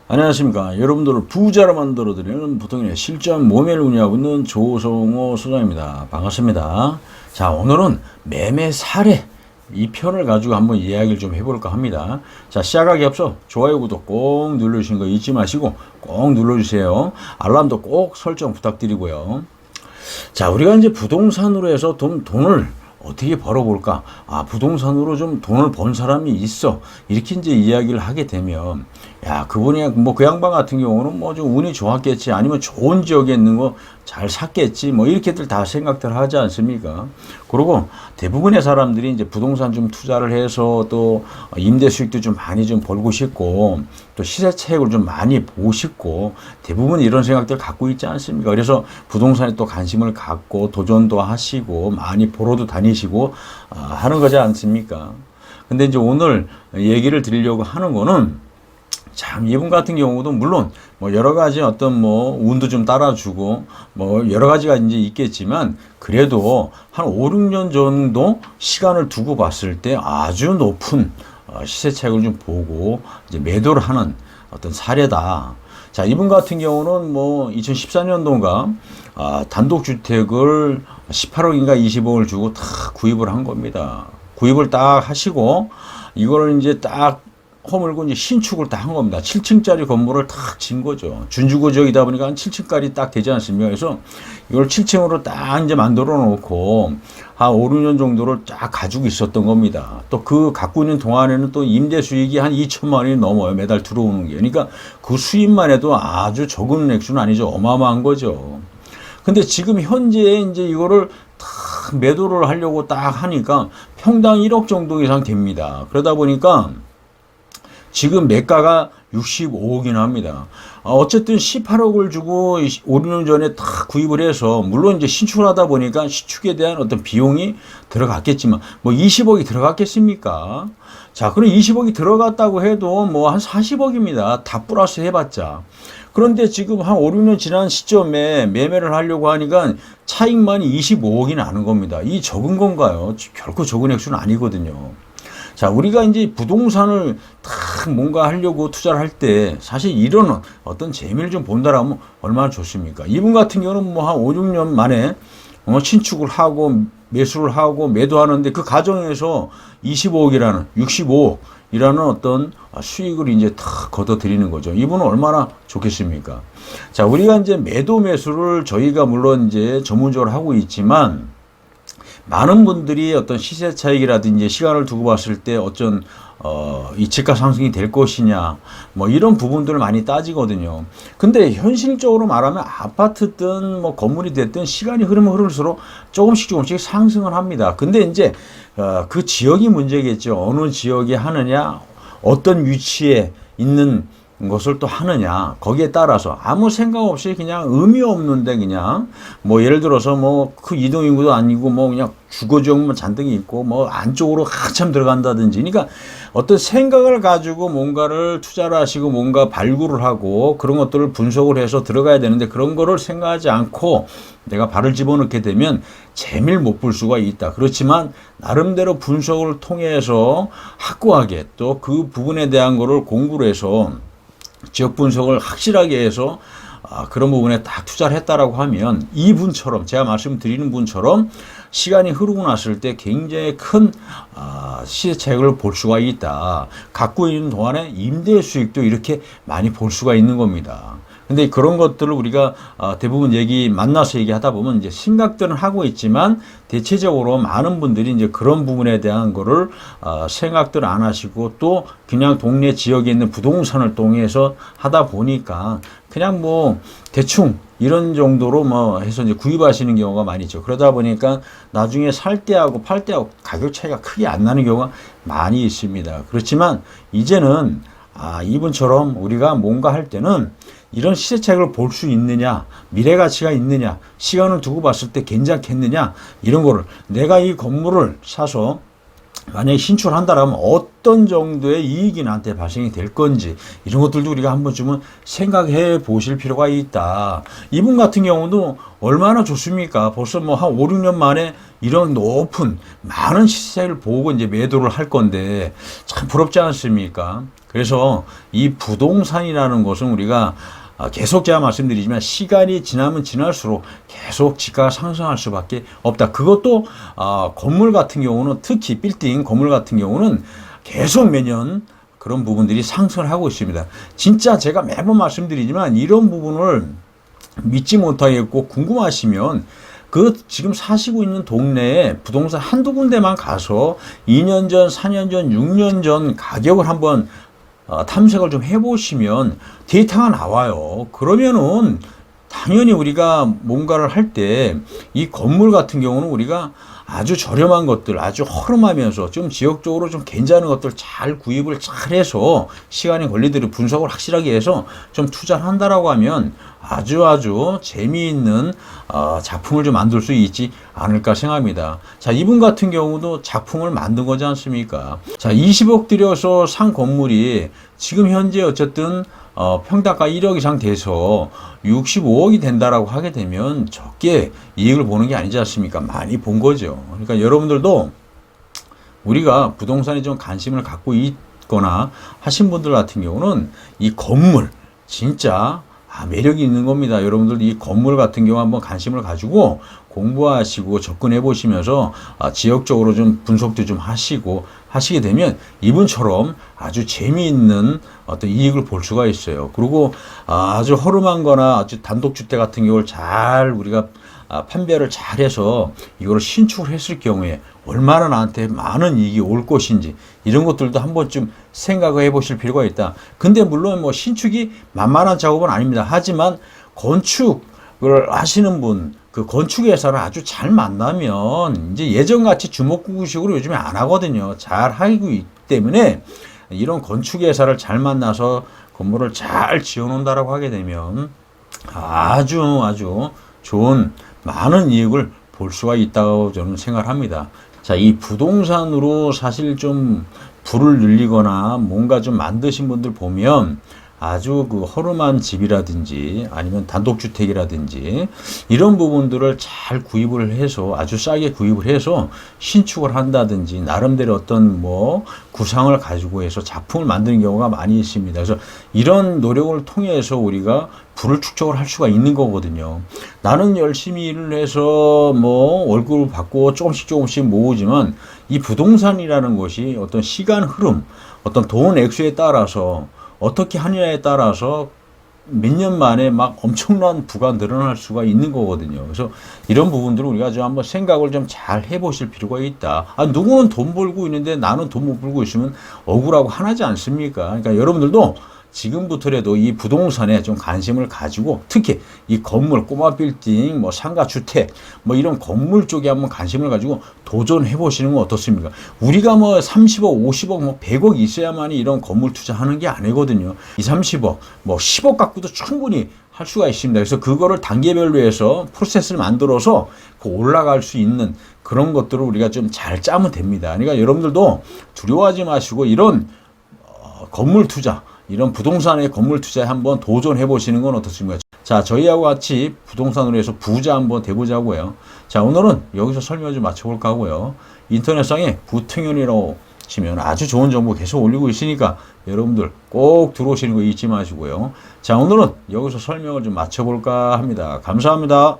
안녕하십니까. 여러분들을 부자로 만들어드리는 보통의 실전 모매를 운영하고 있는 조성호 소장입니다. 반갑습니다. 자, 오늘은 매매 사례 이 편을 가지고 한번 이야기를 좀 해볼까 합니다. 자, 시작하기 앞서 좋아요, 구독 꼭 눌러주시는 거 잊지 마시고 꼭 눌러주세요. 알람도 꼭 설정 부탁드리고요. 자, 우리가 이제 부동산으로 해서 돈을 어떻게 벌어볼까? 아, 부동산으로 좀 돈을 번 사람이 있어. 이렇게 이제 이야기를 하게 되면, 야, 그분이, 그 양반 같은 경우는 좀 운이 좋았겠지. 아니면 좋은 지역에 있는 거 잘 샀겠지. 이렇게들 다 생각들 하지 않습니까? 그리고 대부분의 사람들이 이제 부동산 좀 투자를 해서 또 임대 수익도 좀 많이 좀 벌고 싶고, 또 시세 차익을 좀 많이 보고 싶고, 대부분 이런 생각들 갖고 있지 않습니까? 그래서 부동산에 또 관심을 갖고 도전도 하시고, 많이 보러도 다니시고, 하는 거지 않습니까? 근데 이제 오늘 얘기를 드리려고 하는 거는 참 이분 같은 경우도 물론 여러 가지 어떤 운도 좀 따라주고 여러 가지가 이제 있겠지만 그래도 한 5, 6년 정도 시간을 두고 봤을 때 아주 높은 시세 차익을 좀 보고 이제 매도를 하는 어떤 사례다. 자, 이분 같은 경우는 2014년도인가 단독주택을 18억인가 20억을 주고 다 구입을 한 겁니다. 구입을 딱 하시고 이거를 이제 딱 허물고 이제 신축을 다 한 겁니다. 7층짜리 건물을 딱 진 거죠. 준주거 지역이다 보니까 한 7층까지 딱 되지 않습니까? 그래서 이걸 7층으로 딱 이제 만들어 놓고 한 5, 6년 정도를 쫙 가지고 있었던 겁니다. 또 그 갖고 있는 동안에는 또 임대 수익이 한 2천만 원이 넘어요. 매달 들어오는 게. 그러니까 그 수입만 해도 아주 적은 액수는 아니죠. 어마어마한 거죠. 근데 지금 현재 이제 이거를 딱 매도를 하려고 딱 하니까 평당 1억 정도 이상 됩니다. 그러다 보니까 지금 매가가 65억이나 합니다. 어쨌든 18억을 주고 5, 6년 전에 다 구입을 해서 물론 이제 신축을 하다 보니까 신축에 대한 어떤 비용이 들어갔겠지만 20억이 들어갔겠습니까? 자, 그럼 20억이 들어갔다고 해도 한 40억입니다. 다 플러스 해봤자. 그런데 지금 한 5, 6년 지난 시점에 매매를 하려고 하니까 차익만이 25억이 나는 겁니다. 이 적은 건가요? 결코 적은 액수는 아니거든요. 자, 우리가 이제 부동산을 딱 뭔가 하려고 투자를 할 때 사실 이런 어떤 재미를 좀 본다라면 얼마나 좋습니까? 이분 같은 경우는 한 5, 6년 만에 신축을 하고 매수를 하고 매도하는데 그 과정에서 25억이라는 65억이라는 어떤 수익을 이제 다 걷어들이는 거죠. 이분은 얼마나 좋겠습니까? 자, 우리가 이제 매도 매수를 저희가 물론 이제 전문적으로 하고 있지만 많은 분들이 어떤 시세 차익이라든지 시간을 두고 봤을 때 어쩐 이 집가 상승이 될 것이냐 이런 부분들을 많이 따지거든요. 근데 현실적으로 말하면 아파트든 건물이 됐든 시간이 흐르면 흐를수록 조금씩 상승을 합니다. 근데 이제 그 지역이 문제겠죠. 어느 지역에 하느냐, 어떤 위치에 있는 것을 또 하느냐, 거기에 따라서 아무 생각 없이 그냥 의미 없는데 그냥 예를 들어서 그 이동인구도 아니고 그냥 주거지역만 잔뜩 있고 안쪽으로 한참 들어간다든지, 그러니까 어떤 생각을 가지고 뭔가를 투자를 하시고 뭔가 발굴을 하고 그런 것들을 분석을 해서 들어가야 되는데 그런 거를 생각하지 않고 내가 발을 집어넣게 되면 재미를 못 볼 수가 있다. 그렇지만 나름대로 분석을 통해서 확고하게 또 그 부분에 대한 거를 공부를 해서 지역 분석을 확실하게 해서 그런 부분에 딱 투자를 했다라고 하면 이분처럼 제가 말씀드리는 분처럼 시간이 흐르고 났을 때 굉장히 큰 시세 차익을 볼 수가 있다. 갖고 있는 동안에 임대 수익도 이렇게 많이 볼 수가 있는 겁니다. 근데 그런 것들을 우리가 대부분 만나서 얘기하다 보면 이제 생각들은 하고 있지만 대체적으로 많은 분들이 이제 그런 부분에 대한 거를 생각들 안 하시고 또 그냥 동네 지역에 있는 부동산을 통해서 하다 보니까 그냥 대충 이런 정도로 해서 이제 구입하시는 경우가 많이 있죠. 그러다 보니까 나중에 살 때하고 팔 때하고 가격 차이가 크게 안 나는 경우가 많이 있습니다. 그렇지만 이제는 이분처럼 우리가 뭔가 할 때는 이런 시세 차익을 볼 수 있느냐, 미래 가치가 있느냐, 시간을 두고 봤을 때 괜찮겠느냐, 이런 거를 내가 이 건물을 사서 만약에 신축을 한다라면 어떤 정도의 이익이 나한테 발생이 될 건지 이런 것들도 우리가 한 번쯤은 생각해 보실 필요가 있다. 이분 같은 경우도 얼마나 좋습니까? 벌써 한 5, 6년 만에 이런 높은 많은 시세를 보고 이제 매도를 할 건데 참 부럽지 않습니까? 그래서 이 부동산이라는 것은 우리가 계속 제가 말씀드리지만 시간이 지나면 지날수록 계속 지가가 상승할 수밖에 없다. 그것도 건물 같은 경우는 특히 빌딩 건물 같은 경우는 계속 매년 그런 부분들이 상승을 하고 있습니다. 진짜 제가 매번 말씀드리지만 이런 부분을 믿지 못하겠고 궁금하시면 그 지금 사시고 있는 동네에 부동산 한두 군데만 가서 2년 전, 4년 전, 6년 전 가격을 한번 탐색을 좀 해보시면 데이터가 나와요. 그러면은 당연히 우리가 뭔가를 할 때 이 건물 같은 경우는 우리가 아주 저렴한 것들, 아주 허름하면서 좀 지역적으로 좀 괜찮은 것들 잘 구입을 잘 해서 시간이 걸리더라도 분석을 확실하게 해서 좀 투자를 한다라고 하면 아주 재미있는 작품을 좀 만들 수 있지 않을까 생각합니다. 자, 이분 같은 경우도 작품을 만든 거지 않습니까? 자, 20억 들여서 산 건물이 지금 현재 어쨌든 평당가 1억 이상 돼서 65억이 된다라고 하게 되면 적게 이익을 보는 게 아니지 않습니까? 많이 본 거죠. 그러니까 여러분들도 우리가 부동산에 좀 관심을 갖고 있거나 하신 분들 같은 경우는 이 건물 진짜 매력이 있는 겁니다. 여러분들 이 건물 같은 경우 한번 관심을 가지고 공부하시고 접근해 보시면서 지역적으로 좀 분석도 좀 하시고 하시게 되면 이분처럼 아주 재미있는 어떤 이익을 볼 수가 있어요. 그리고 아주 허름한 거나 아주 단독주택 같은 경우를 잘 우리가 판별을 잘해서 이걸 신축을 했을 경우에 얼마나 나한테 많은 이익이 올 것인지 이런 것들도 한 번쯤 생각을 해 보실 필요가 있다. 근데 물론 뭐 신축이 만만한 작업은 아닙니다. 하지만 건축을 하시는 분, 그 건축회사를 아주 잘 만나면 이제 예전같이 주먹구구식으로 요즘에 안 하거든요. 잘 하고 있기 때문에 이런 건축회사를 잘 만나서 건물을 잘 지어놓는다라고 하게 되면 아주 좋은 많은 이익을 볼 수가 있다고 저는 생각을 합니다. 자, 이 부동산으로 사실 좀 부를 늘리거나 뭔가 좀 만드신 분들 보면 아주 그 허름한 집이라든지 아니면 단독주택이라든지 이런 부분들을 잘 구입을 해서 아주 싸게 구입을 해서 신축을 한다든지 나름대로 어떤 뭐 구상을 가지고 해서 작품을 만드는 경우가 많이 있습니다. 그래서 이런 노력을 통해서 우리가 부를 축적을 할 수가 있는 거거든요. 나는 열심히 일을 해서 뭐 월급을 받고 조금씩 모으지만 이 부동산이라는 것이 어떤 시간 흐름, 어떤 돈 액수에 따라서 어떻게 하느냐에 따라서 몇 년 만에 막 엄청난 부가 늘어날 수가 있는 거거든요. 그래서 이런 부분들을 우리가 좀 한번 생각을 좀 잘 해보실 필요가 있다. 누구는 돈 벌고 있는데 나는 돈 못 벌고 있으면 억울하고 화나지 않습니까? 그러니까 여러분들도 지금부터라도 이 부동산에 좀 관심을 가지고 특히 이 건물, 꼬마 빌딩, 뭐 상가 주택, 뭐 이런 건물 쪽에 한번 관심을 가지고 도전해 보시는 건 어떻습니까? 우리가 뭐 30억, 50억, 뭐 100억 있어야만이 이런 건물 투자하는 게 아니거든요. 2, 30억, 뭐 10억 갖고도 충분히 할 수가 있습니다. 그래서 그거를 단계별로 해서 프로세스를 만들어서 그 올라갈 수 있는 그런 것들을 우리가 좀 잘 짜면 됩니다. 그러니까 여러분들도 두려워하지 마시고 이런 건물 투자, 이런 부동산의 건물 투자에 한번 도전해 보시는 건 어떻습니까? 자, 저희하고 같이 부동산으로 해서 부자 한번 돼보자고요. 자, 오늘은 여기서 설명 좀 마쳐볼까 하고요. 인터넷상에 부통연이라고 치면 아주 좋은 정보 계속 올리고 있으니까 여러분들 꼭 들어오시는 거 잊지 마시고요. 자, 오늘은 여기서 설명을 좀 마쳐볼까 합니다. 감사합니다.